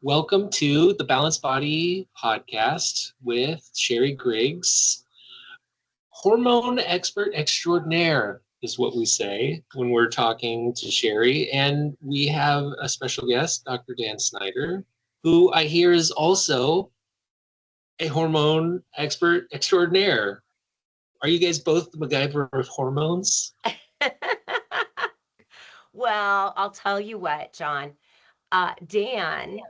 Welcome to the Balanced Body podcast with Sherry Griggs. Hormone expert extraordinaire is what we say when we're talking to Sherry. And we have a special guest, Dr. Dan Sneider, who I hear is also a hormone expert extraordinaire. Are you guys both the MacGyver of hormones? Well, I'll tell you what, John. Dan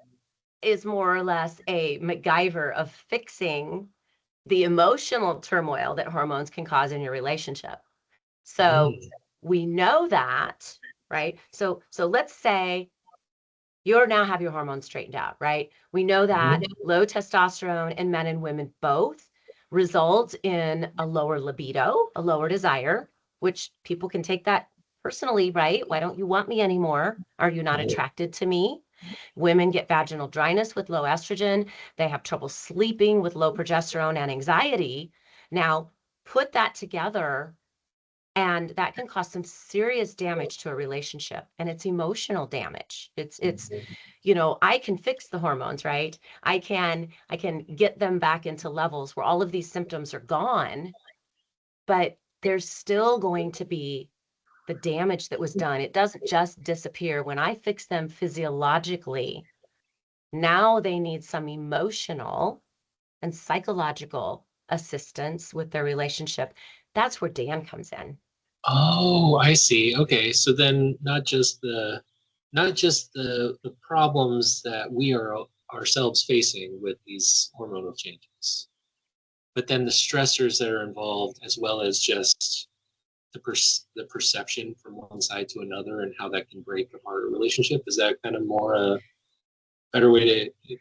is more or less a MacGyver of fixing the emotional turmoil that hormones can cause in your relationship. So we know that, right? So let's say you now have your hormones straightened out, right? We know that low testosterone in men and women both results in a lower libido, a lower desire, which people can take that personally, right? Why don't you want me anymore? Are you not attracted to me? Women get vaginal dryness with low estrogen. They have trouble sleeping with low progesterone and anxiety. Now, put that together, and that can cause some serious damage to a relationship, and it's emotional damage. It's I can fix the hormones, right? I can get them back into levels where all of these symptoms are gone, but there's still going to be the damage that was done. It doesn't just disappear. When I fix them physiologically, now they need some emotional and psychological assistance with their relationship. That's where Dan comes in. Oh, I see. Okay, so then not just the problems that we are ourselves facing with these hormonal changes, but then the stressors that are involved, as well as just the perception from one side to another, and how that can break apart a relationship. Is that kind of more a better way to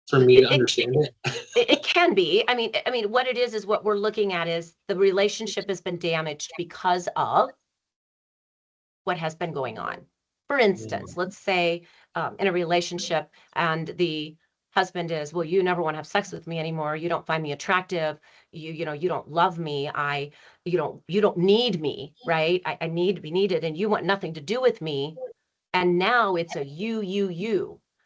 for me to It, understand it? it can be. I mean, what it is what we're looking at is the relationship has been damaged because of what has been going on. For instance, let's say in a relationship and the husband is, well, you never want to have sex with me anymore. You don't find me attractive. You don't love me. You don't need me, right? I need to be needed, and you want nothing to do with me. And now it's a you.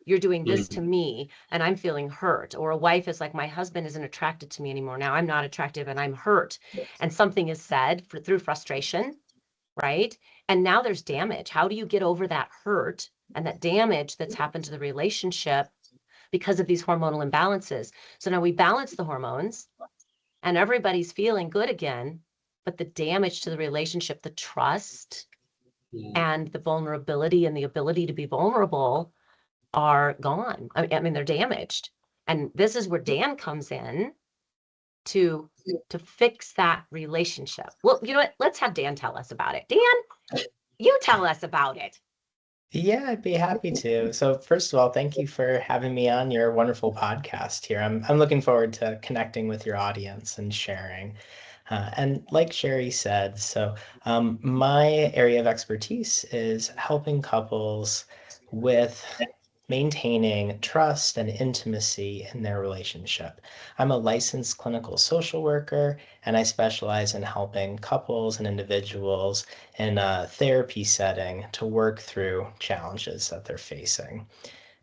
You're doing this to me, and I'm feeling hurt. Or a wife is like, my husband isn't attracted to me anymore. Now I'm not attractive and I'm hurt. And something is said through frustration, right? And now there's damage. How do you get over that hurt and that damage that's happened to the relationship because of these hormonal imbalances? So now we balance the hormones and everybody's feeling good again, but the damage to the relationship, the trust and the vulnerability and the ability to be vulnerable are gone. I mean, they're damaged. And this is where Dan comes in to fix that relationship. Well, you know what? Let's have Dan tell us about it. Dan, you tell us about it. Yeah, I'd be happy to. So first of all, thank you for having me on your wonderful podcast here. I'm looking forward to connecting with your audience and sharing. And like Sherry said, my area of expertise is helping couples with maintaining trust and intimacy in their relationship. I'm a licensed clinical social worker, and I specialize in helping couples and individuals in a therapy setting to work through challenges that they're facing.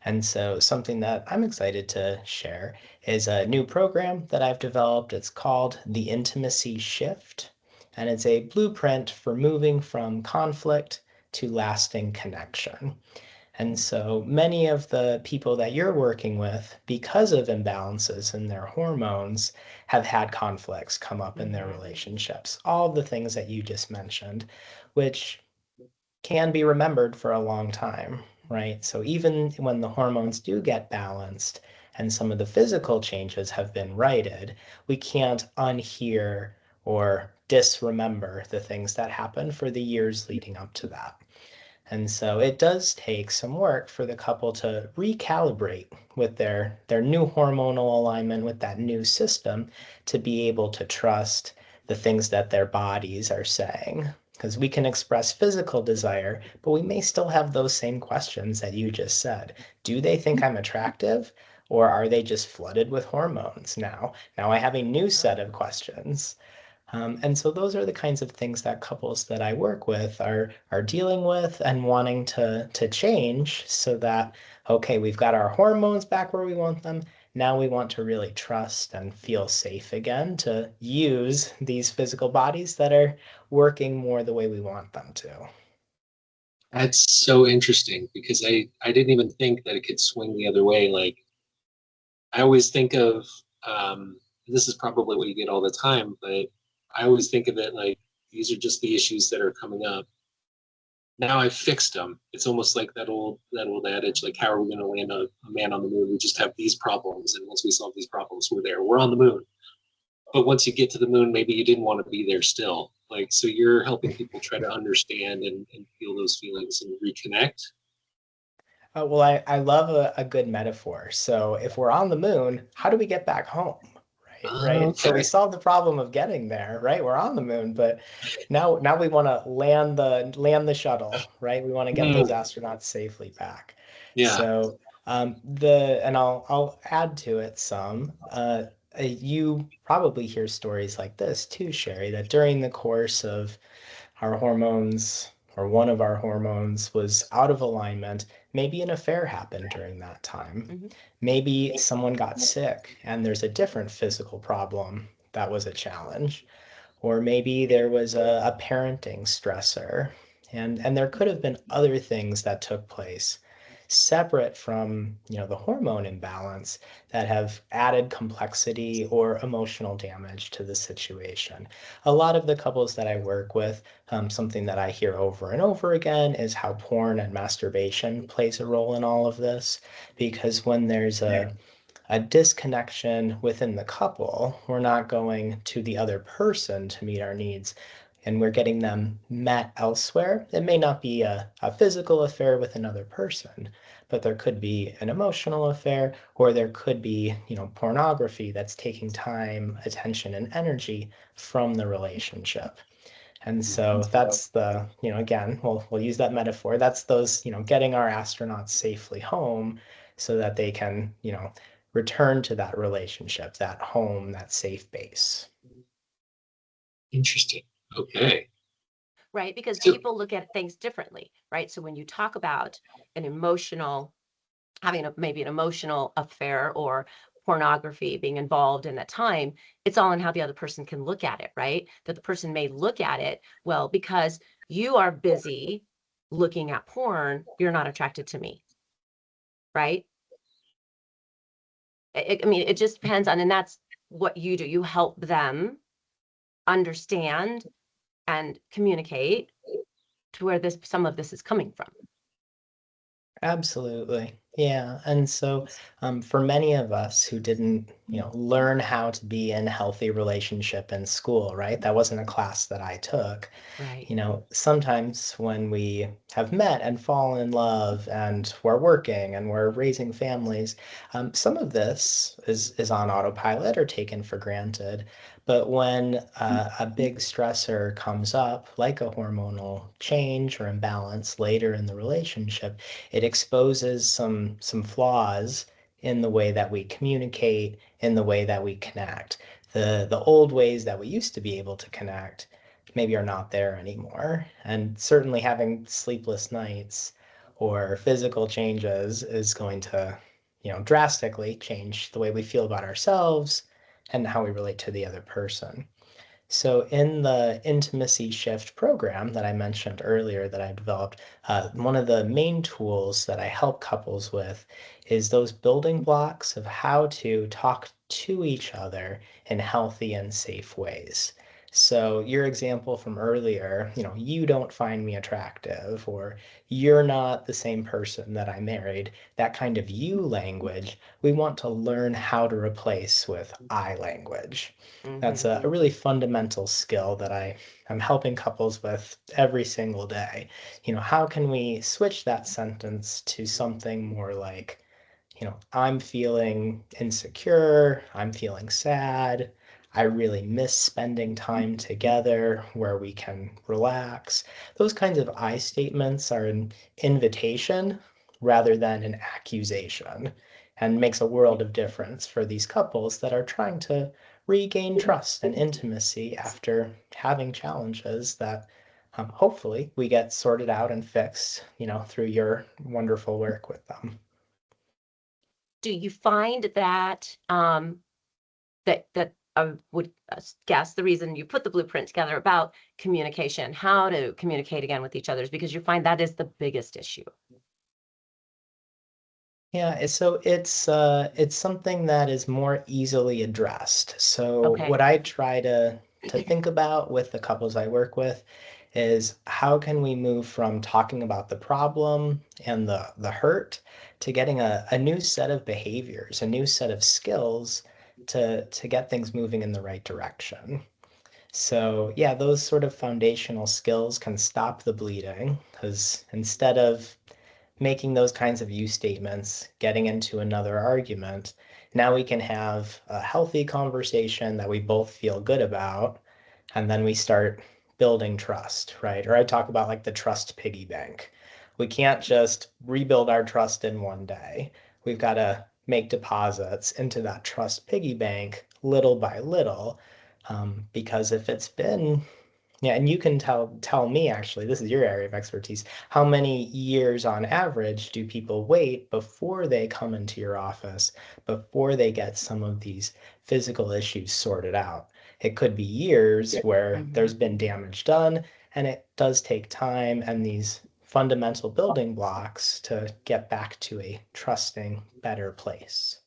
And so, something that I'm excited to share is a new program that I've developed. It's called the Intimacy Shift, and it's a blueprint for moving from conflict to lasting connection. And so many of the people that you're working with, because of imbalances in their hormones, have had conflicts come up in their relationships. All the things that you just mentioned, which can be remembered for a long time, right? So even when the hormones do get balanced and some of the physical changes have been righted, we can't unhear or disremember the things that happened for the years leading up to that. And so it does take some work for the couple to recalibrate with their new hormonal alignment with that new system to be able to trust the things that their bodies are saying. Because we can express physical desire, but we may still have those same questions that you just said. Do they think I'm attractive? Or are they just flooded with hormones now? Now I have a new set of questions. And so those are the kinds of things that couples that I work with are dealing with and wanting to change so that, okay, we've got our hormones back where we want them. Now we want to really trust and feel safe again to use these physical bodies that are working more the way we want them to. That's so interesting because I didn't even think that it could swing the other way. Like I always think of this is probably what you get all the time, but I always think of it like these are just the issues that are coming up. Now I've fixed them. It's almost like that old adage, like how are we going to land a man on the moon? We just have these problems, and once we solve these problems, we're there. We're on the moon. But once you get to the moon, maybe you didn't want to be there still. Like so, you're helping people try to understand and feel those feelings and reconnect. Well, I love a good metaphor. So if we're on the moon, how do we get back home? Right. So we Okay. solved the problem of getting there, right? We're on the moon, but now we want to land the shuttle, right? We want to get those Mm, astronauts safely back. yeah. So the and I'll add to it some. You probably hear stories like this too, Sherry, that during the course of our hormones or one of our hormones was out of alignment, maybe an affair happened during that time. Hmm. Maybe someone got sick and there's a different physical problem that was a challenge. Or maybe there was a parenting stressor. And there could have been other things that took place separate from, the hormone imbalance that have added complexity or emotional damage to the situation. A lot of the couples that I work with, something that I hear over and over again is how porn and masturbation plays a role in all of this. Because when there's a disconnection within the couple. We're not going to the other person to meet our needs, and we're getting them met elsewhere. It may not be a physical affair with another person, but there could be an emotional affair, or there could be, pornography that's taking time, attention, and energy from the relationship. And so that's again, we'll use that metaphor. That's those, getting our astronauts safely home so that they can, return to that relationship, that home, that safe base. Interesting. Okay. Right? Because So people look at things differently, right? So when you talk about an emotional, having maybe an emotional affair or pornography being involved in that time, it's all in how the other person can look at it, right? That the person may look at it, well, because you are busy looking at porn, you're not attracted to me, right? I mean, it just depends on, and that's what you do. You help them understand and communicate to where some of this is coming from. Absolutely. Yeah. And so, for many of us who didn't, learn how to be in healthy relationship in school, right? That wasn't a class that I took. Right. Sometimes when we have met and fallen in love and we're working and we're raising families, some of this is on autopilot or taken for granted. But when a big stressor comes up, like a hormonal change or imbalance later in the relationship, it exposes some flaws in the way that we communicate, in the way that we connect. The old ways that we used to be able to connect maybe are not there anymore. And certainly having sleepless nights or physical changes is going to, drastically change the way we feel about ourselves and how we relate to the other person. So in the intimacy shift program that I mentioned earlier that I developed, one of the main tools that I help couples with is those building blocks of how to talk to each other in healthy and safe ways. So your example from earlier, you don't find me attractive, or you're not the same person that I married, that kind of you language, we want to learn how to replace with I language. That's Mm-hmm. a really fundamental skill that I'm helping couples with every single day. How can we switch that sentence to something more like, I'm feeling insecure, I'm feeling sad, I really miss spending time together where we can relax. Those kinds of I statements are an invitation rather than an accusation, and makes a world of difference for these couples that are trying to regain trust and intimacy after having challenges that hopefully we get sorted out and fixed, through your wonderful work with them. Do you find that that I would guess the reason you put the blueprint together about communication, how to communicate again with each other, is because you find that is the biggest issue? Yeah, so it's something that is more easily addressed. So Okay. what I try to think about with the couples I work with is how can we move from talking about the problem and the hurt to getting a new set of behaviors, a new set of skills to get things moving in the right direction. So yeah, those sort of foundational skills can stop the bleeding because instead of making those kinds of you statements, getting into another argument, now we can have a healthy conversation that we both feel good about. And then we start building trust, right? Or I talk about like the trust piggy bank. We can't just rebuild our trust in one day. We've got to make deposits into that trust piggy bank little by little. Because if it's been yeah, and you can tell me actually, this is your area of expertise. How many years on average do people wait before they come into your office, before they get some of these physical issues sorted out? It could be years where there's been damage done, and it does take time and these fundamental building blocks to get back to a trusting, better place.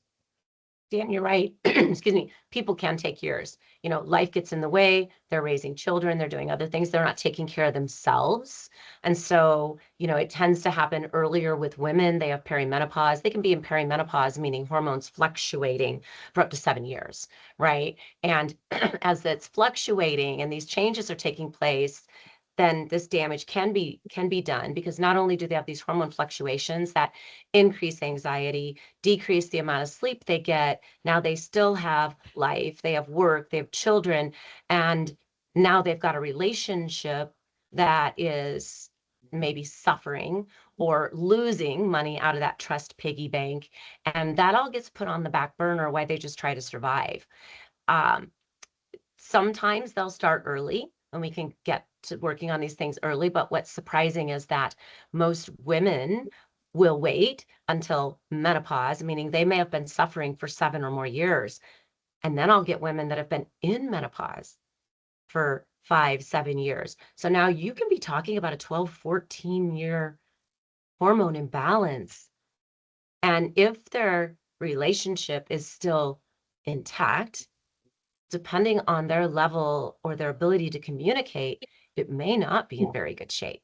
Dan, you're right. Excuse me. People can take years. Life gets in the way. They're raising children. They're doing other things. They're not taking care of themselves. And so, it tends to happen earlier with women. They have perimenopause. They can be in perimenopause, meaning hormones fluctuating for up to 7 years, right? And as it's fluctuating and these changes are taking place, then this damage can be done, because not only do they have these hormone fluctuations that increase anxiety, decrease the amount of sleep they get, now they still have life, they have work, they have children, and now they've got a relationship that is maybe suffering or losing money out of that trust piggy bank, and that all gets put on the back burner while they just try to survive. Sometimes they'll start early and we can get to working on these things early. But what's surprising is that most women will wait until menopause, meaning they may have been suffering for 7 or more years. And then I'll get women that have been in menopause for 5, 7 years. So now you can be talking about a 12, 14-year hormone imbalance. And if their relationship is still intact, depending on their level or their ability to communicate, it may not be in very good shape.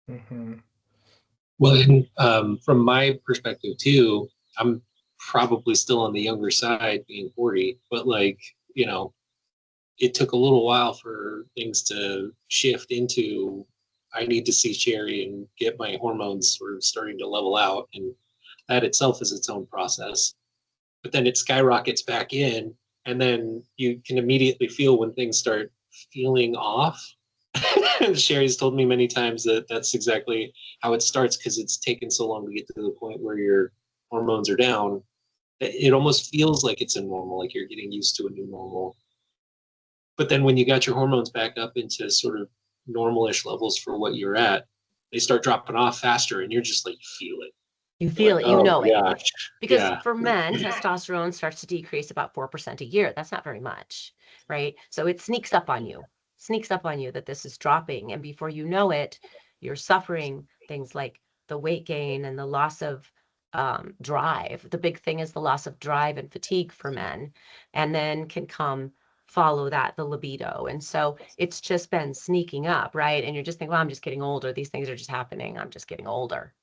Mm-hmm. Well, and from my perspective too, I'm probably still on the younger side, being 40, but it took a little while for things to shift into I need to see Sherry and get my hormones sort of starting to level out, and that itself is its own process. But then it skyrockets back in, and then you can immediately feel when things start feeling off. Sherry's told me many times that that's exactly how it starts, because it's taken so long to get to the point where your hormones are down. It almost feels like it's a normal, like you're getting used to a new normal. But then when you got your hormones back up into sort of normalish levels for what you're at, they start dropping off faster, and you're just like, you feel it. You feel like, it, you know it. Gosh. Because Yeah. for men, testosterone starts to decrease about 4% a year. That's not very much, right? So it sneaks up on you that this is dropping. And before you know it, you're suffering things like the weight gain and the loss of drive. The big thing is the loss of drive and fatigue for men. And then can follow that the libido. And so it's just been sneaking up, right? And you're just thinking, well, I'm just getting older. These things are just happening. I'm just getting older.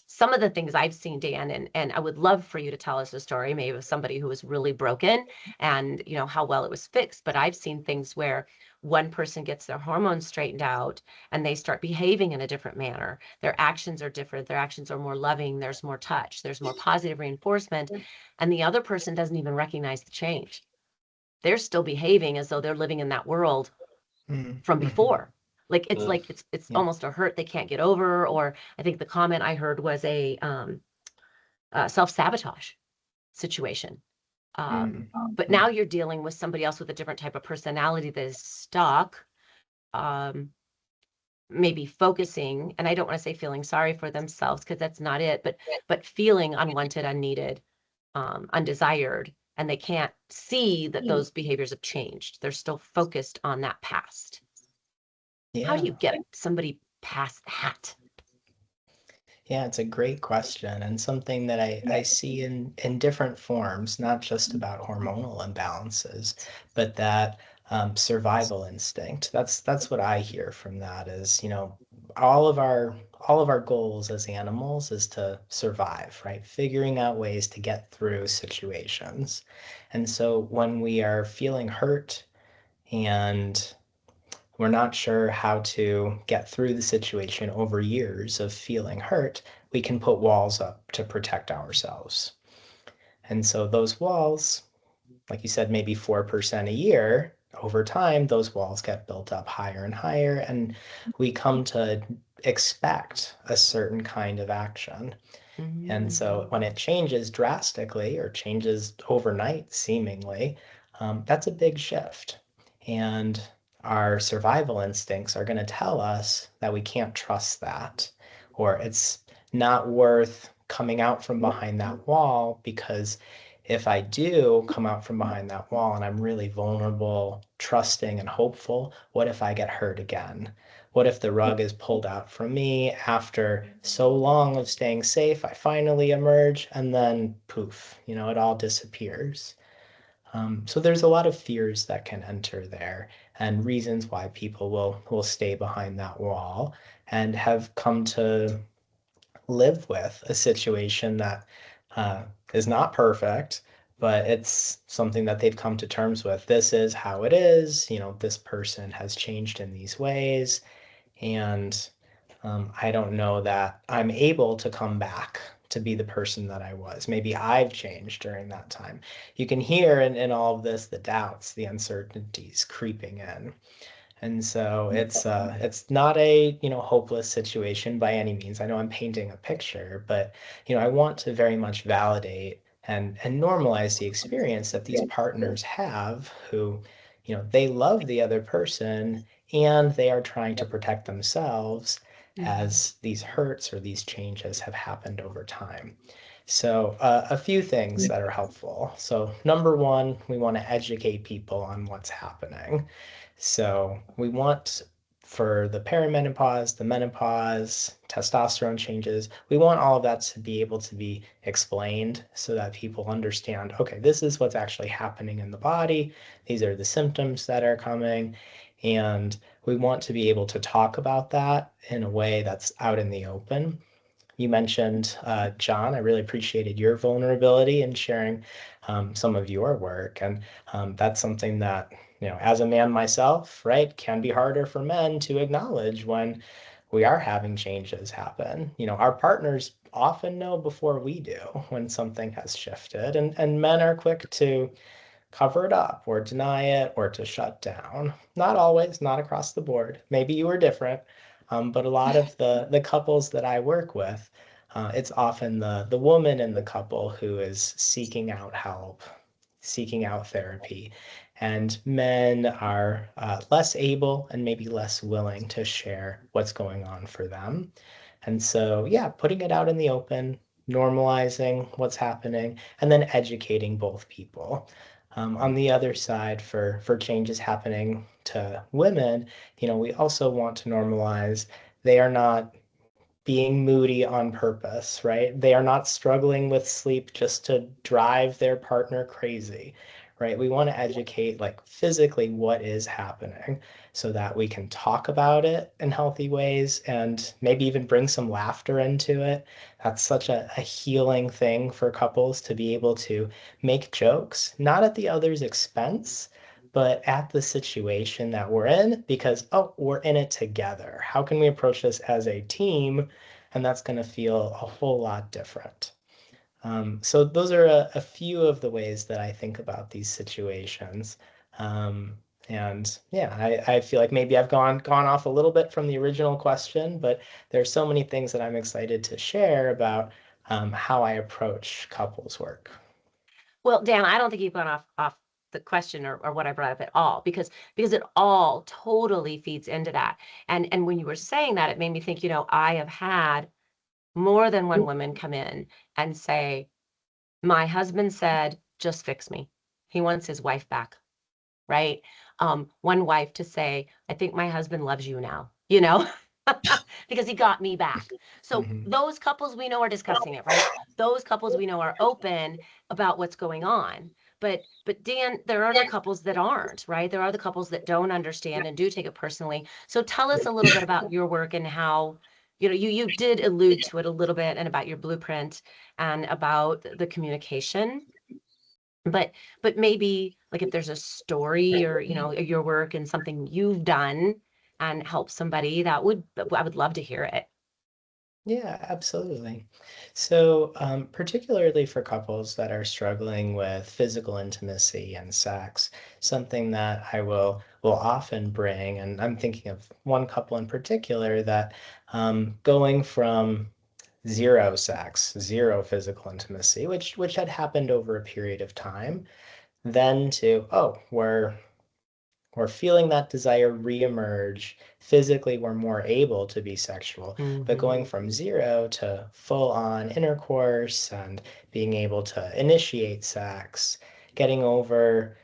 Some of the things I've seen, Dan, and I would love for you to tell us a story, maybe of somebody who was really broken and how well it was fixed. But I've seen things where one person gets their hormones straightened out and they start behaving in a different manner. Their actions are different. Their actions are more loving. There's more touch. There's more positive reinforcement. And the other person doesn't even recognize the change. They're still behaving as though they're living in that world from before. Like it's almost a hurt they can't get over. Or I think the comment I heard was a self-sabotage situation. But now you're dealing with somebody else with a different type of personality that is stuck, maybe focusing, and I don't want to say feeling sorry for themselves because that's not it, but feeling unwanted, unneeded, undesired, and they can't see that those behaviors have changed. They're still focused on that past. Yeah. How do you get somebody past that? Yeah, it's a great question, and something that I see in different forms, not just about hormonal imbalances, but that survival instinct. That's what I hear from that is, all of our goals as animals is to survive, right? Figuring out ways to get through situations. And so when we are feeling hurt and we're not sure how to get through the situation over years of feeling hurt, we can put walls up to protect ourselves. And so those walls, like you said, maybe 4% a year, over time, those walls get built up higher and higher, and we come to expect a certain kind of action. And so when it changes drastically or changes overnight, seemingly, that's a big shift. And our survival instincts are going to tell us that we can't trust that, or it's not worth coming out from behind that wall, because if I do come out from behind that wall and I'm really vulnerable, trusting, and hopeful, what if I get hurt again? What if the rug is pulled out from me after so long of staying safe? I finally emerge and then poof, it all disappears. So there's a lot of fears that can enter there and reasons why people will stay behind that wall and have come to live with a situation that uh, is not perfect, but it's something that they've come to terms with. This is how it is. This person has changed in these ways. And I don't know that I'm able to come back to be the person that I was. Maybe I've changed during that time. You can hear in all of this the doubts, the uncertainties creeping in. And so it's not a hopeless situation by any means. I know I'm painting a picture, but I want to very much validate and normalize the experience that these partners have who they love the other person and they are trying to protect themselves as these hurts or these changes have happened over time. So a few things that are helpful. So number one, we want to educate people on what's happening. So we want for the perimenopause, the menopause, testosterone changes, we want all of that to be able to be explained so that people understand, okay, this is what's actually happening in the body. These are the symptoms that are coming. And we want to be able to talk about that in a way that's out in the open. You mentioned, John, I really appreciated your vulnerability in sharing some of your work. And that's something that, as a man myself, right, can be harder for men to acknowledge when we are having changes happen. Our partners often know before we do when something has shifted, and men are quick to cover it up or deny it or to shut down. Not always, not across the board. Maybe you were different, but a lot of the couples that I work with, it's often the woman in the couple who is seeking out help, seeking out therapy, and men are less able and maybe less willing to share what's going on for them. And so, yeah, putting it out in the open, normalizing what's happening, and then educating both people. On the other side, for changes happening to women, we also want to normalize they are not being moody on purpose, right? They are not struggling with sleep just to drive their partner crazy, right? We want to educate like physically what is happening so that we can talk about it in healthy ways and maybe even bring some laughter into it. That's such a healing thing for couples to be able to make jokes, not at the other's expense, but at the situation that we're in, because, oh, we're in it together. How can we approach this as a team? And that's going to feel a whole lot different. So those are a few of the ways that I think about these situations. And yeah, I feel like maybe I've gone off a little bit from the original question, but there's so many things that I'm excited to share about how I approach couples work. Well, Dan, I don't think you've gone off the question or what I brought up at all, because it all totally feeds into that. And when you were saying that, it made me think, I have had more than one woman come in and say, my husband said, just fix me. He wants his wife back, right? One wife to say, I think my husband loves you now, because he got me back. So Mhm. those couples we know are discussing it, right? Those couples we know are open about what's going on. But Dan, there are other couples that aren't, right? There are the couples that don't understand and do take it personally. So tell us a little bit about your work and how, you did allude to it a little bit, and about your blueprint and about the communication. But maybe, like, if there's a story, or your work and something you've done and help somebody, I would love to hear it. Yeah, absolutely. So, particularly for couples that are struggling with physical intimacy and sex, something that I will often bring, and I'm thinking of one couple in particular that going from zero sex, zero physical intimacy, which had happened over a period of time, then to, oh, we're feeling that desire reemerge. Physically, we're more able to be sexual, but Mm-hmm. going from zero to full on intercourse and being able to initiate sex, getting over,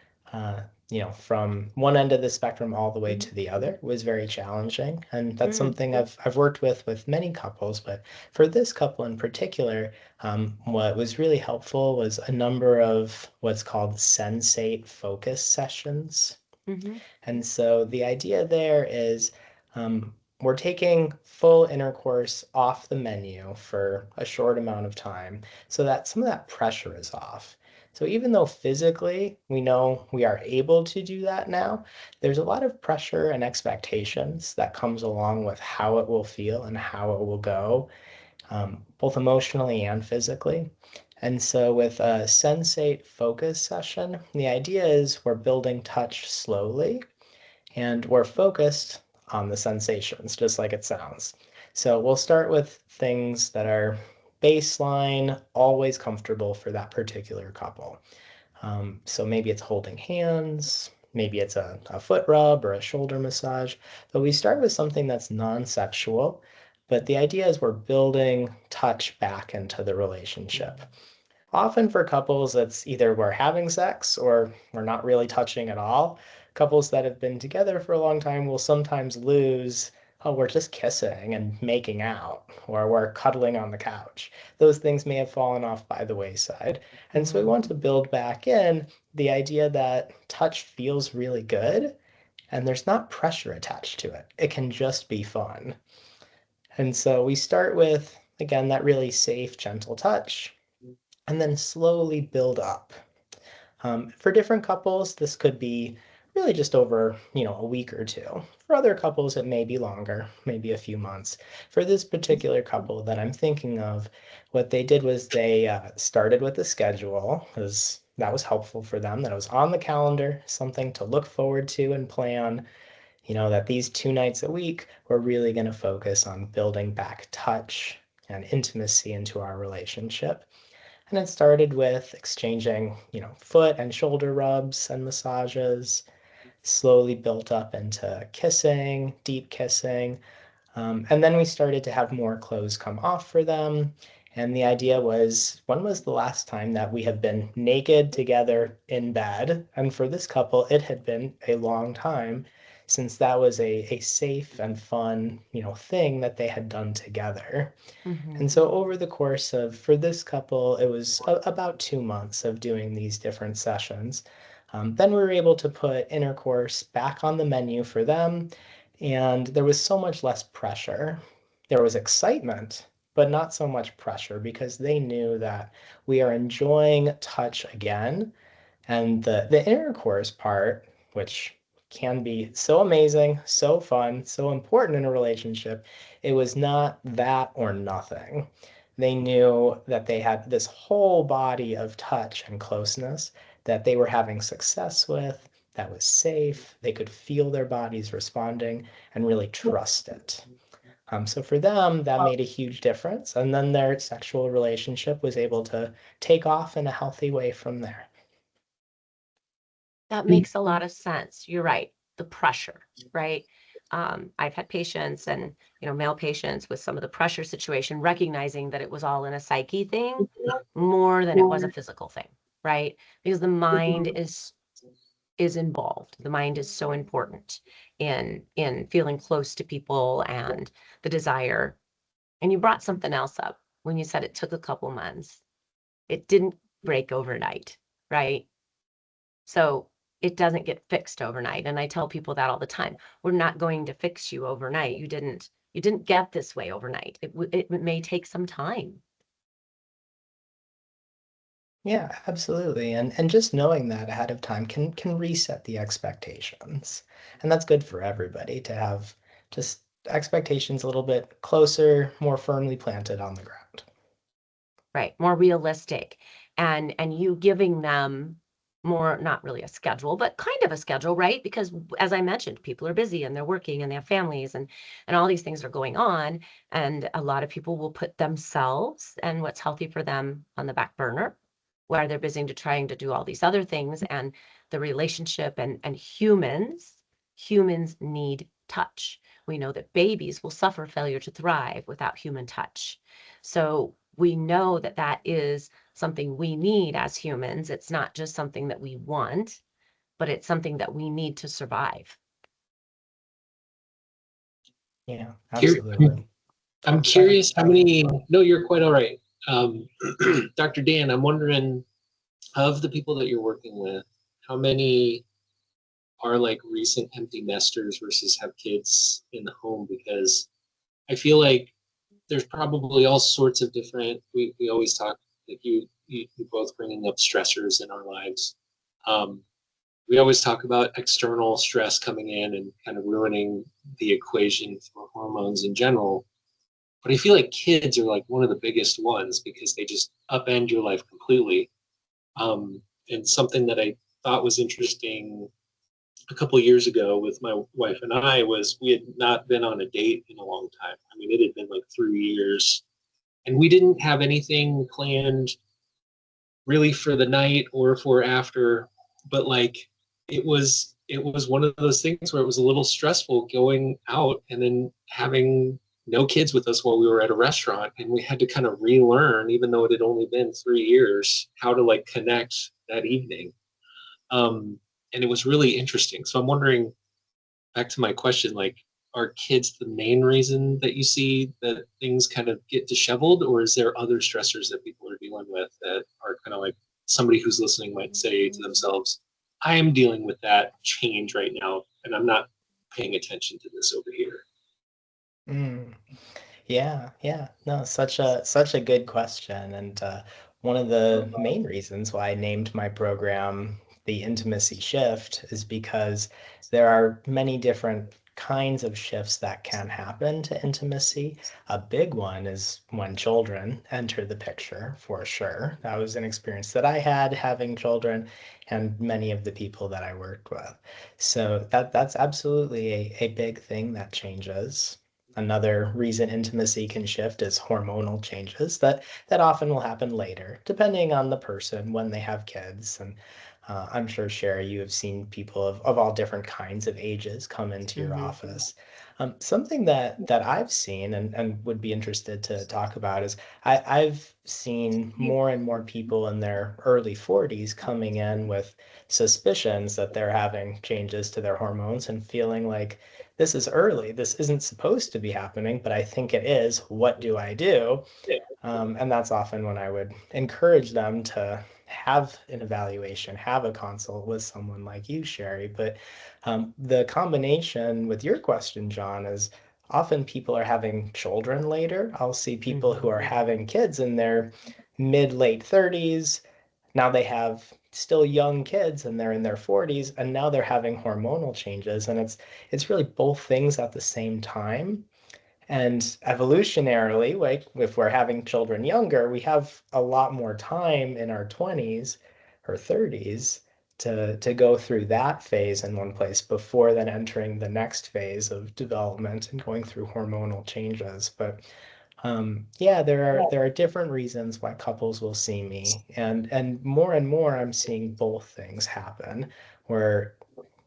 from one end of the spectrum all the way to the other was very challenging. And that's something I've worked with many couples, but for this couple in particular, what was really helpful was a number of what's called sensate focus sessions. Mm-hmm. And so the idea there is we're taking full intercourse off the menu for a short amount of time so that some of that pressure is off. So even though physically we know we are able to do that now, there's a lot of pressure and expectations that comes along with how it will feel and how it will go, both emotionally and physically. And so with a sensate focus session, the idea is we're building touch slowly and we're focused on the sensations, just like it sounds. So we'll start with things that are baseline, always comfortable for that particular couple. So maybe it's holding hands, maybe it's a foot rub or a shoulder massage, but we start with something that's non-sexual. But the idea is we're building touch back into the relationship. Often for couples, it's either we're having sex or we're not really touching at all. Couples that have been together for a long time will sometimes lose, oh, we're just kissing and making out, or we're cuddling on the couch. Those things may have fallen off by the wayside. And so we want to build back in the idea that touch feels really good and there's not pressure attached to it. It can just be fun. And so we start with, again, that really safe, gentle touch, and then slowly build up. For different couples, this could be really just over, a week or two. For other couples, it may be longer, maybe a few months. For this particular couple that I'm thinking of, what they did was they started with a schedule, because that was helpful for them, that it was on the calendar, something to look forward to and plan. That these 2 nights a week, we're really going to focus on building back touch and intimacy into our relationship. And it started with exchanging, foot and shoulder rubs and massages, slowly built up into kissing, deep kissing. And then we started to have more clothes come off for them. And the idea was, when was the last time that we have been naked together in bed? And for this couple, it had been a long time since that was a safe and fun, thing that they had done together. Mm-hmm. And so over the course of, for this couple, it was about 2 months of doing these different sessions. Then we were able to put intercourse back on the menu for them, and there was so much less pressure. There was excitement, but not so much pressure because they knew that we are enjoying touch again. And the intercourse part, which can be so amazing, so fun, so important in a relationship, it was not that or nothing. They knew that they had this whole body of touch and closeness that they were having success with, that was safe. They could feel their bodies responding and really trust it. So for them, that made a huge difference. And then their sexual relationship was able to take off in a healthy way from there. That makes a lot of sense. You're right. The pressure, right? I've had patients and, male patients with some of the pressure situation, recognizing that it was all in a psyche thing more than it was a physical thing, right? Because the mind is involved. The mind is so important in feeling close to people and the desire. And you brought something else up when you said it took a couple months. It didn't break overnight, right? So it doesn't get fixed overnight. And I tell people that all the time. We're not going to fix you overnight. You didn't get this way overnight. It may take some time. Yeah, absolutely. And just knowing that ahead of time can reset the expectations. And that's good for everybody to have just expectations a little bit closer, more firmly planted on the ground. Right, more realistic, and you giving them more, not really a schedule, but kind of a schedule, right? Because as I mentioned, people are busy and they're working and they have families and all these things are going on, and a lot of people will put themselves and what's healthy for them on the back burner, while they're busy to trying to do all these other things, and the relationship and humans need touch. We know that babies will suffer failure to thrive without human touch. So we know that that is something we need as humans. It's not just something that we want, but it's something that we need to survive. Yeah, Cur- absolutely. I'm Sorry. curious how many. No, you're quite all right. Um, Dr. Dan, I'm wondering, of the people that you're working with, how many are like recent empty nesters versus have kids in the home? Because I feel like there's probably all sorts of different. We always talk, like you both bringing up stressors in our lives. Um, we always talk about external stress coming in and kind of ruining the equation for hormones in general. But I feel like kids are like one of the biggest ones because they just upend your life completely. And something that I thought was interesting a couple of years ago with my wife and I was we had not been on a date in a long time. I mean, it had been like 3 years, and we didn't have anything planned really for the night or for after. But like, it was one of those things where it was a little stressful going out and then having no kids with us while we were at a restaurant, and we had to kind of relearn, even though it had only been 3 years, how to like connect that evening. And it was really interesting. So I'm wondering, back to my question, like, are kids the main reason that you see that things kind of get disheveled, or is there other stressors that people are dealing with that are kind of like somebody who's listening might say to themselves, I am dealing with that change right now, and I'm not paying attention to this over here? Mm. Yeah, yeah. No, such a good question. And one of the main reasons why I named my program The Intimacy Shift is because there are many different kinds of shifts that can happen to intimacy. A big one is when children enter the picture, for sure. That was an experience that I had having children and many of the people that I worked with. So that's absolutely a big thing that changes. Another reason intimacy can shift is hormonal changes that often will happen later, depending on the person when they have kids. And I'm sure, Sherry, you have seen people of all different kinds of ages come into your Mm-hmm. office. Something that I've seen and would be interested to talk about is I've seen more and more people in their early 40s coming in with suspicions that they're having changes to their hormones and feeling like this is early. This isn't supposed to be happening, but I think it is. What do I do? And that's often when I would encourage them to have an evaluation, have a consult with someone like you, Sherry. But the combination with your question, John, is often people are having children later. I'll see people who are Mm-hmm. having kids in their mid, late 30s. Now they have still young kids and they're in their 40s, and now they're having hormonal changes. And it's really both things at the same time. And evolutionarily, like if we're having children younger, we have a lot more time in our 20s or 30s to go through that phase in one place before then entering the next phase of development and going through hormonal changes. But yeah, there are different reasons why couples will see me, and more I'm seeing both things happen, we're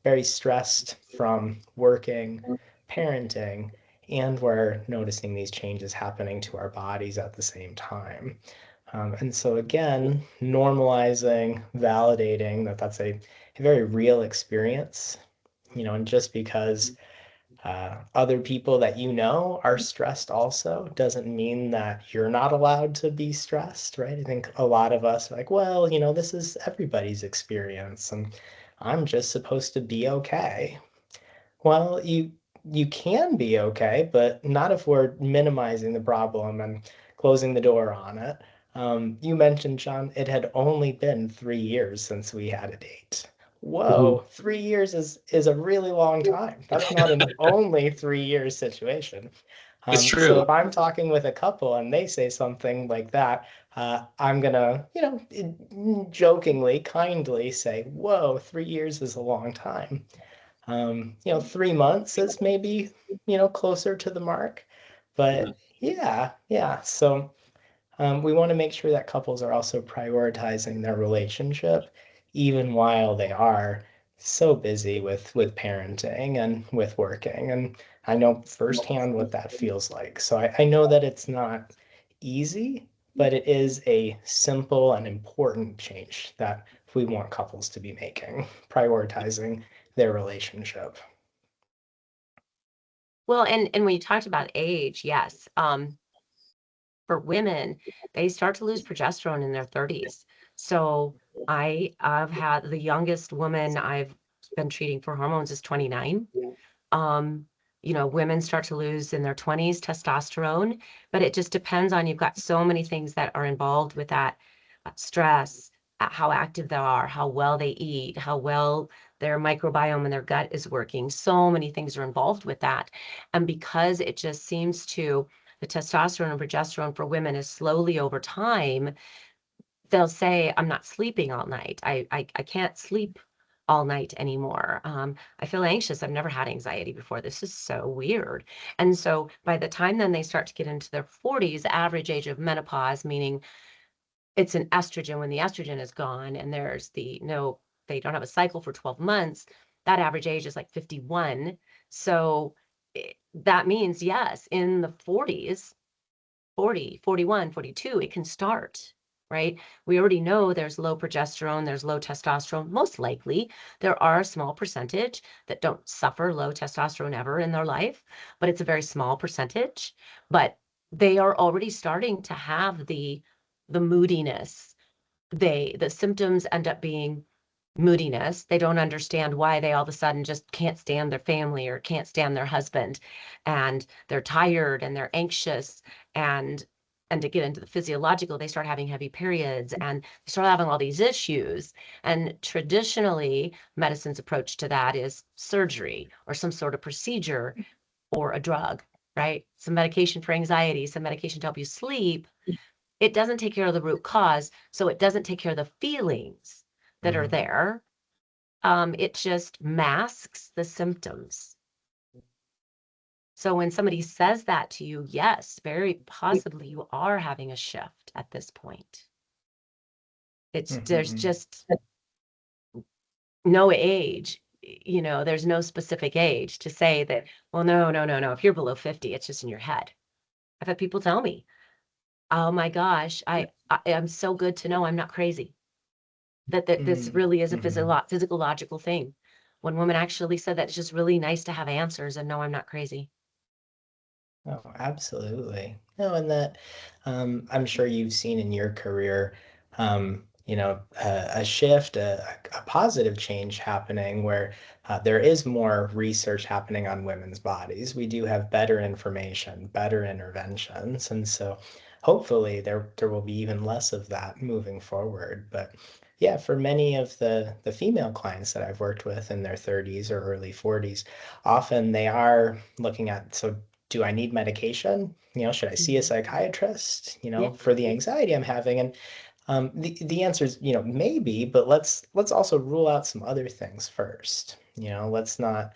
very stressed from working, parenting, and we're noticing these changes happening to our bodies at the same time. And so again, normalizing, validating that that's a very real experience, and just because other people that you know are stressed also doesn't mean that you're not allowed to be stressed, right? I think a lot of us are like, well, this is everybody's experience, and I'm just supposed to be okay. Well, you can be okay, but not if we're minimizing the problem and closing the door on it. You mentioned, John, it had only been 3 years since we had a date. Mhm. Whoa, 3 years is a really long time. That's not an only 3 years situation. It's So true. if I'm talking with a couple and they say something like that, I'm gonna, jokingly, kindly say, "Whoa, 3 years is a long time." 3 months is maybe, closer to the mark. Mhm. But yeah. So we want to make sure that couples are also prioritizing their relationship, even while they are so busy with parenting and with working. And I know firsthand what that feels like. So I know that it's not easy, but it is a simple and important change that we want couples to be making, prioritizing their relationship. Well, and when you talked about age, yes, for women, they start to lose progesterone in their 30s. So I've had the youngest woman I've been treating for hormones is 29. Um, women start to lose in their 20s testosterone, but it just depends on you've got so many things that are involved with that stress, how active they are, how well they eat, how well their microbiome and their gut is working. So many things are involved with that. And because it just seems to, the testosterone and progesterone for women is slowly over time, they'll say, I'm not sleeping all night. I can't sleep all night anymore. I feel anxious. I've never had anxiety before. This is so weird. And so by the time then they start to get into their 40s, average age of menopause, meaning it's an estrogen when the estrogen is gone and there's they don't have a cycle for 12 months, that average age is like 51. So that means, yes, in the 40s, 40, 41, 42, it can start, right? We already know there's low progesterone, there's low testosterone. Most likely, there are a small percentage that don't suffer low testosterone ever in their life, but it's a very small percentage. But they are already starting to have the moodiness. The symptoms end up being moodiness. They don't understand why they all of a sudden just can't stand their family or can't stand their husband, and they're tired and they're anxious, and to get into the physiological, they start having heavy periods and they start having all these issues. And traditionally, medicine's approach to that is surgery or some sort of procedure or a drug, right? Some medication for anxiety, some medication to help you sleep. It doesn't take care of the root cause, so it doesn't take care of the feelings that are Mhm. there. It just masks the symptoms. So when somebody says that to you, yes, very possibly you are having a shift at this point. There's Mhm. just no age, there's no specific age to say that, well, no. If you're below 50, it's just in your head. I've had people tell me, oh my gosh, I am so good to know I'm not crazy. That this Mhm. really is a Mhm. physiological thing. One woman actually said that it's just really nice to have answers and know I'm not crazy. Oh, absolutely. No, and that I'm sure you've seen in your career, a shift, a positive change happening where there is more research happening on women's bodies. We do have better information, better interventions, and so hopefully there will be even less of that moving forward. But yeah, for many of the female clients that I've worked with in their 30s or early 40s, often they are looking at, so do I need medication? Should I see a Mhm. psychiatrist, Yeah, for the anxiety I'm having? And the answer is, maybe, but let's also rule out some other things first. Let's not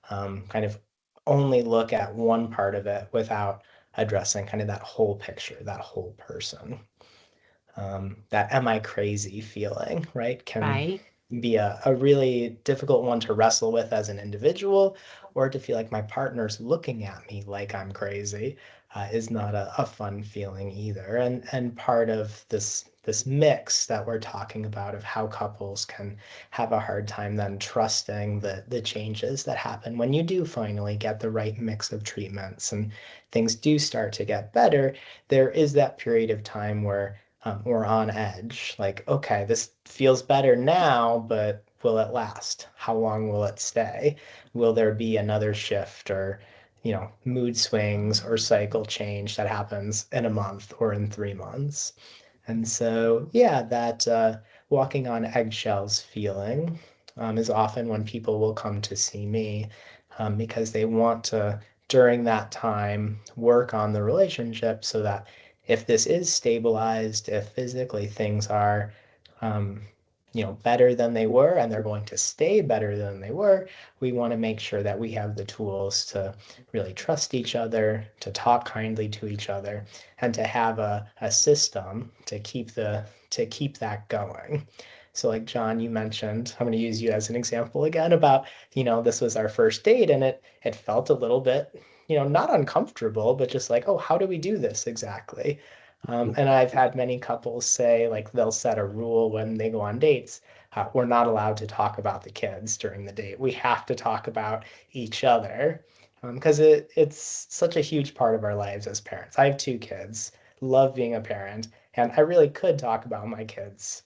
kind of only look at one part of it without addressing kind of that whole picture, that whole person. That am I crazy feeling, right? Can right. be a really difficult one to wrestle with as an individual, or to feel like my partner's looking at me like I'm crazy is not a fun feeling either. And part of this mix that we're talking about of how couples can have a hard time then trusting the changes that happen when you do finally get the right mix of treatments and things do start to get better, there is that period of time where we're on edge. Like, okay, this feels better now, but will it last? How long will it stay? Will there be another shift or, mood swings or cycle change that happens in a month or in 3 months? And so, yeah, that walking on eggshells feeling is often when people will come to see me because they want to, during that time, work on the relationship so that if this is stabilized, if physically things are, um, better than they were and they're going to stay better than they were, we want to make sure that we have the tools to really trust each other, to talk kindly to each other, and to have a system to keep that going. So like John, you mentioned, I'm going to use you as an example again about, this was our first date and it felt a little bit, not uncomfortable, but just like, oh, how do we do this exactly? And I've had many couples say, like, they'll set a rule when they go on dates. We're not allowed to talk about the kids during the date. We have to talk about each other because it's such a huge part of our lives as parents. I have 2 kids, love being a parent, and I really could talk about my kids,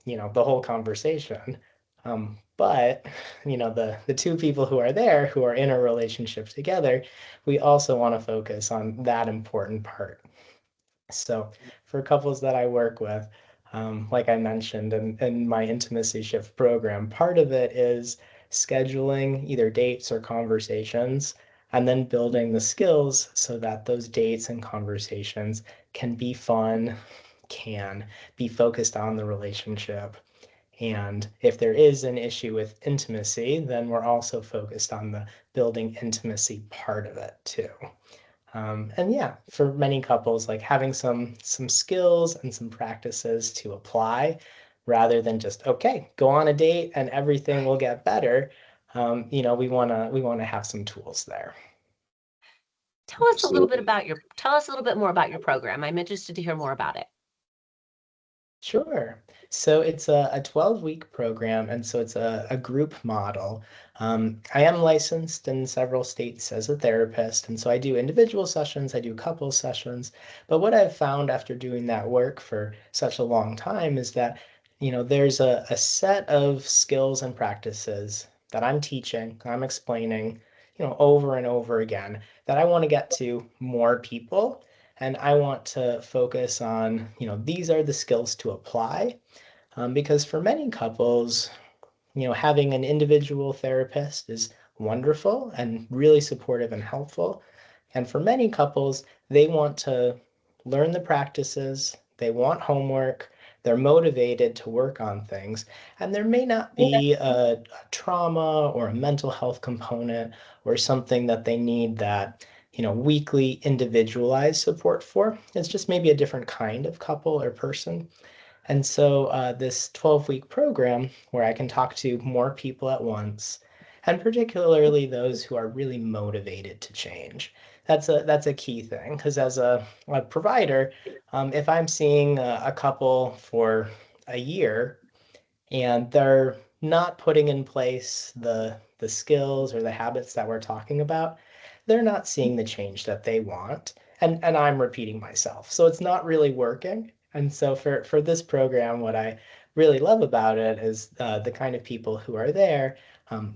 the whole conversation. But the 2 people who are there, who are in a relationship together, we also want to focus on that important part. So for couples that I work with, like I mentioned in my intimacy shift program, part of it is scheduling either dates or conversations and then building the skills so that those dates and conversations can be fun, can be focused on the relationship. And if there is an issue with intimacy, then we're also focused on the building intimacy part of it too. And yeah, for many couples, like having some skills and some practices to apply rather than just, okay, go on a date and everything will get better. We wanna have some tools there. Tell us a little bit Absolutely. tell us a little bit more about your program. I'm interested to hear more about it. Sure. So it's a 12-week program, and so it's a group model. I am licensed in several states as a therapist, and so I do individual sessions, I do couple sessions. But what I've found after doing that work for such a long time is that, there's a set of skills and practices that I'm teaching, I'm explaining, over and over again that I want to get to more people and I want to focus on, these are the skills to apply. Because for many couples, having an individual therapist is wonderful and really supportive and helpful. And for many couples, they want to learn the practices, they want homework, they're motivated to work on things. And there may not be a trauma or a mental health component or something that they need that, weekly individualized support for. It's just maybe a different kind of couple or person. And so this 12-week program where I can talk to more people at once, and particularly those who are really motivated to change. That's a key thing because as a provider, if I'm seeing a couple for a year and they're not putting in place the skills or the habits that we're talking about, they're not seeing the change that they want. And I'm repeating myself. So it's not really working. And so for this program, what I really love about it is the kind of people who are there,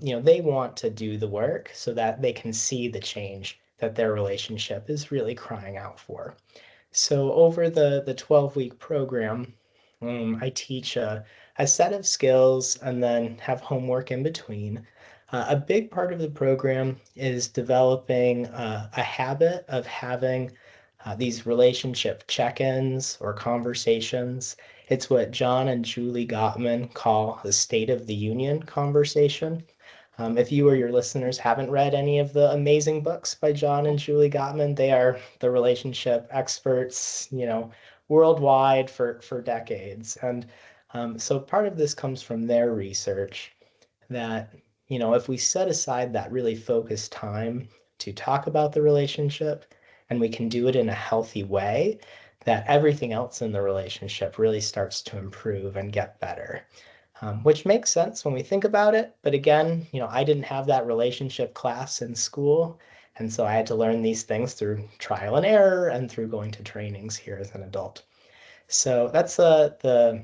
they want to do the work so that they can see the change that their relationship is really crying out for. So over the 12-week program, I teach a set of skills and then have homework in between. A big part of the program is developing a habit of having these relationship check-ins or conversations. It's what John and Julie Gottman call the State of the Union conversation. If you or your listeners haven't read any of the amazing books by John and Julie Gottman, they are the relationship experts, worldwide for decades. And So part of this comes from their research that, if we set aside that really focused time to talk about the relationship and we can do it in a healthy way, that everything else in the relationship really starts to improve and get better. Which makes sense when we think about it. But again, I didn't have that relationship class in school. And so I had to learn these things through trial and error and through going to trainings here as an adult. So that's the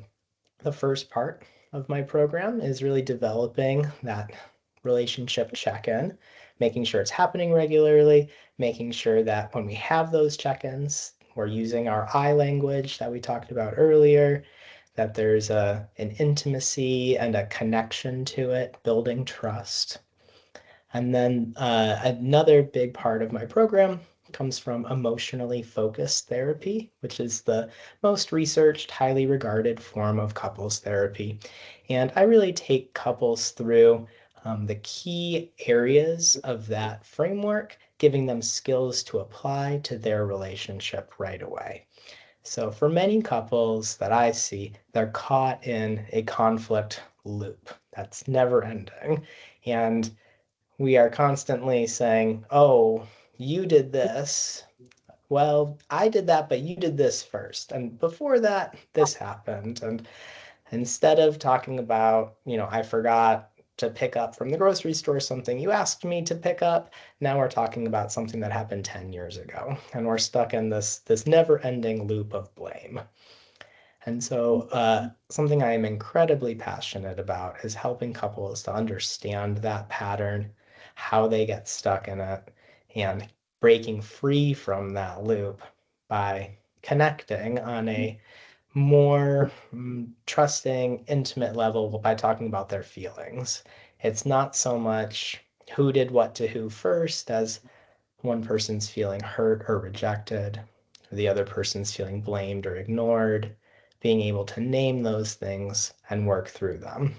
first part of my program is really developing that relationship check-in, making sure it's happening regularly, making sure that when we have those check-ins, we're using our I language that we talked about earlier, that there's an intimacy and a connection to it, building trust. And then another big part of my program comes from emotionally focused therapy, which is the most researched, highly regarded form of couples therapy. And I really take couples through the key areas of that framework, giving them skills to apply to their relationship right away. So for many couples that I see, they're caught in a conflict loop that's never ending. And we are constantly saying, oh, you did this. Well, I did that, but you did this first. And before that, this happened. And instead of talking about, I forgot to pick up from the grocery store something you asked me to pick up, now we're talking about something that happened 10 years ago. And we're stuck in this never-ending loop of blame. And so something I am incredibly passionate about is helping couples to understand that pattern, how they get stuck in it, and breaking free from that loop by connecting on a more trusting, intimate level by talking about their feelings. It's not so much who did what to who first as one person's feeling hurt or rejected, or the other person's feeling blamed or ignored, being able to name those things and work through them.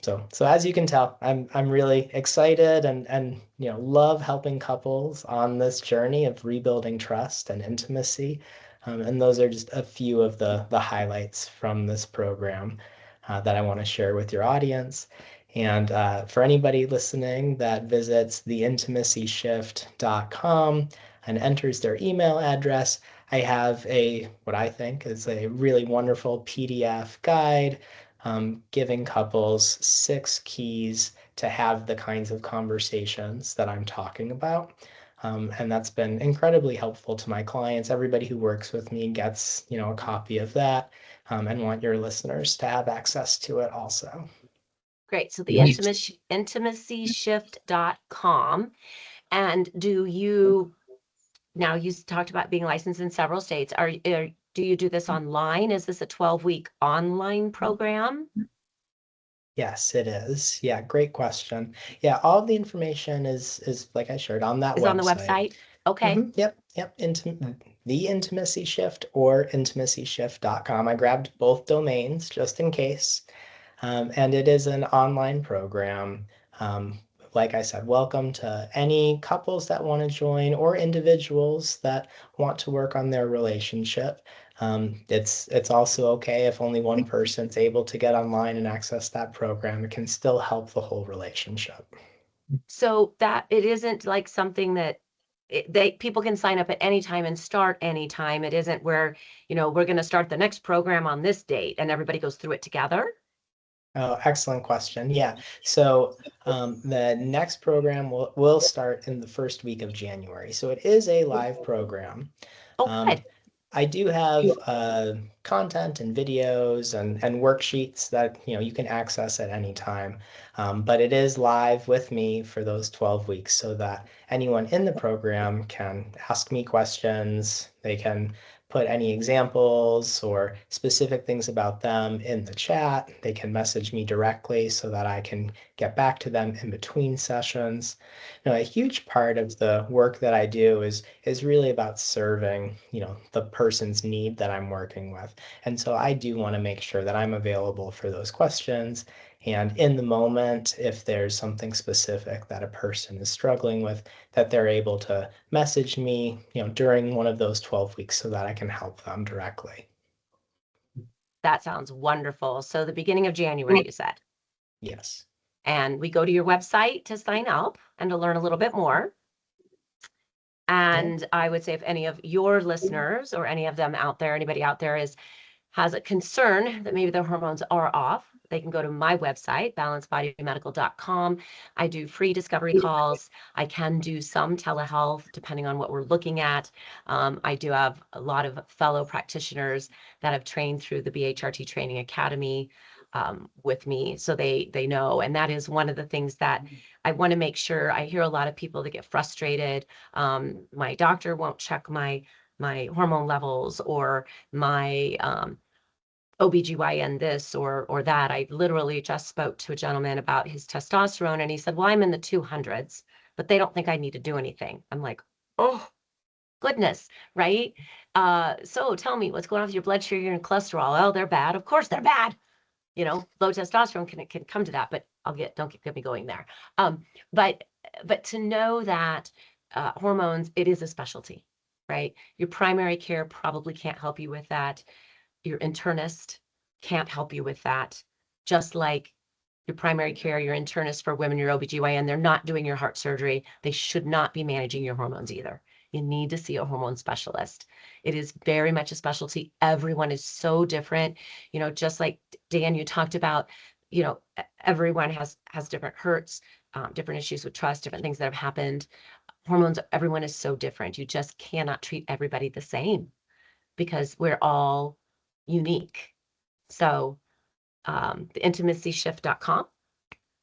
So as you can tell, I'm really excited and love helping couples on this journey of rebuilding trust and intimacy. And those are just a few of the highlights from this program that I want to share with your audience. And for anybody listening that visits theintimacyshift.com and enters their email address, I have what I think is a really wonderful PDF guide giving couples 6 keys to have the kinds of conversations that I'm talking about. And that's been incredibly helpful to my clients. Everybody who works with me gets, a copy of that, and want your listeners to have access to it also. Great. So the intimacyshift.com. And now you talked about being licensed in several states. Do you do this online? Is this a 12-week online program? Yes, it is. Yeah, great question. Yeah, all the information is like I shared on that website. Is on the website? Okay. Yep. The Intimacy Shift or intimacyshift.com. I grabbed both domains just in case. And it is an online program. Like I said, welcome to any couples that want to join or individuals that want to work on their relationship. It's also okay if only one person's able to get online and access that program. It can still help the whole relationship. So that it isn't like something that people can sign up at any time and start anytime. It isn't where, we're going to start the next program on this date and everybody goes through it together. Oh, excellent question. Yeah. So the next program will start in the first week of January. So it is a live program. Oh, good. I do have content and videos and worksheets that you can access at any time. But it is live with me for those 12 weeks so that anyone in the program can ask me questions. They can put any examples or specific things about them in the chat. They can message me directly so that I can get back to them in between sessions. A huge part of the work that I do is really about serving, the person's need that I'm working with. And so I do want to make sure that I'm available for those questions. And in the moment, if there's something specific that a person is struggling with, that they're able to message me, during one of those 12 weeks so that I can help them directly. That sounds wonderful. So the beginning of January, you said. Yes. And we go to your website to sign up and to learn a little bit more. And I would say if any of your listeners or any of them out there, anybody out there has a concern that maybe their hormones are off, they can go to my website, balancedbodymedical.com. I do free discovery calls. I can do some telehealth depending on what we're looking at. I do have a lot of fellow practitioners that have trained through the BHRT Training Academy with me, so they know. And that is one of the things that I want to make sure. I hear a lot of people that get frustrated. My doctor won't check my hormone levels, or my OBGYN this or that. I literally just spoke to a gentleman about his testosterone, and he said, well, I'm in the 200s, but they don't think I need to do anything. I'm like, oh, goodness, right? So tell me, what's going on with your blood sugar and cholesterol? Oh, they're bad. Of course they're bad. You know, low testosterone can come to that, but don't get me going there. But to know that hormones, it is a specialty, right? Your primary care probably can't help you with that. Your internist can't help you with that. Just like your primary care, your internist for women, your OBGYN, they're not doing your heart surgery. They should not be managing your hormones either. You need to see a hormone specialist. It is very much a specialty. Everyone is so different. You know, just like Dan, you talked about, you know, everyone has different hurts, different issues with trust, different things that have happened. Hormones, everyone is so different. You just cannot treat everybody the same because we're all unique. So theintimacyshift.com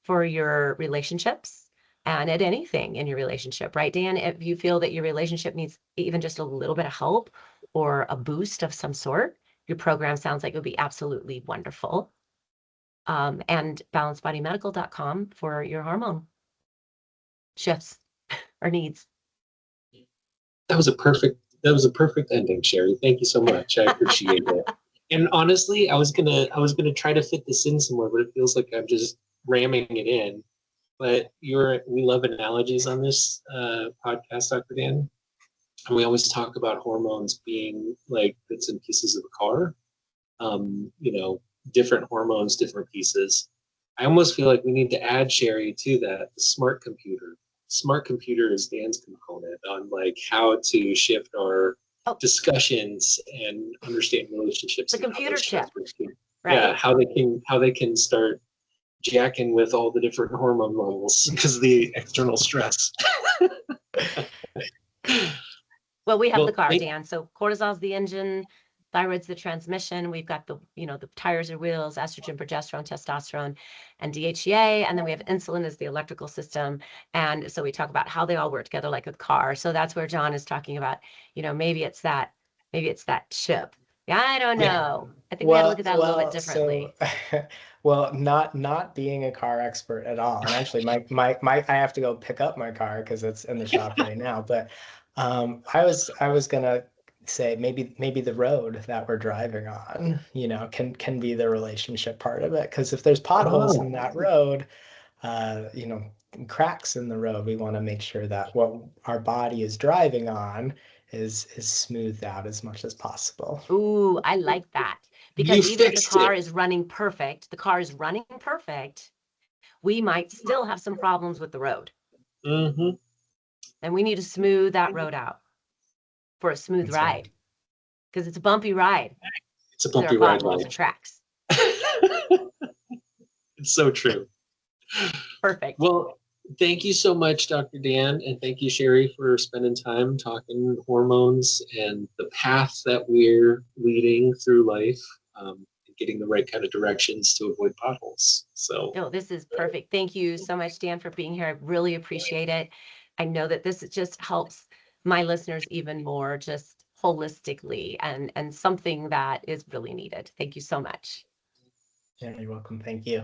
for your relationships and at anything in your relationship, right, Dan? If you feel that your relationship needs even just a little bit of help or a boost of some sort, your program sounds like it would be absolutely wonderful. And balancedbodymedical.com for your hormone shifts or needs. That was a perfect ending, Sherry. Thank you so much. I appreciate it. And honestly, I was gonna try to fit this in somewhere, but it feels like I'm just ramming it in. But we love analogies on this podcast, Dr. Dan. And we always talk about hormones being like bits and pieces of a car. You know, different hormones, different pieces. I almost feel like we need to add, Sherry, to that, the smart computer. Smart computer is Dan's component on like how to shift our discussions and understand relationships. The computer chip, right? Yeah, how they can start jacking with all the different hormone levels because of the external stress. Well, we have the car, Dan. So cortisol's the engine, thyroid's the transmission. We've got the tires or wheels, estrogen, progesterone, testosterone, and DHEA. And then we have insulin as the electrical system. And so we talk about how they all work together like a car. So that's where John is talking about, maybe it's that chip. Yeah, I don't know. I think we had to look at that a little bit differently. Well, not being a car expert at all. And actually my I have to go pick up my car because it's in the shop right now. But I was gonna say maybe the road that we're driving on, can be the relationship part of it. Because if there's potholes in that road, cracks in the road, we want to make sure that what our body is driving on is smoothed out as much as possible. Ooh, I like that. Because even if the car is running perfect, we might still have some problems with the road. Mm-hmm. And we need to smooth that road out for a smooth ride. Because it's a bumpy ride. It's a bumpy ride. And tracks. It's so true. Perfect. Well, thank you so much, Dr. Dan, and thank you, Sherry, for spending time talking hormones and the path that we're leading through life, getting the right kind of directions to avoid potholes. So, this is perfect. Thank you so much, Dan, for being here. I really appreciate it. I know that this just helps my listeners even more, just holistically, and something that is really needed. Thank you so much. Yeah, you're welcome. Thank you.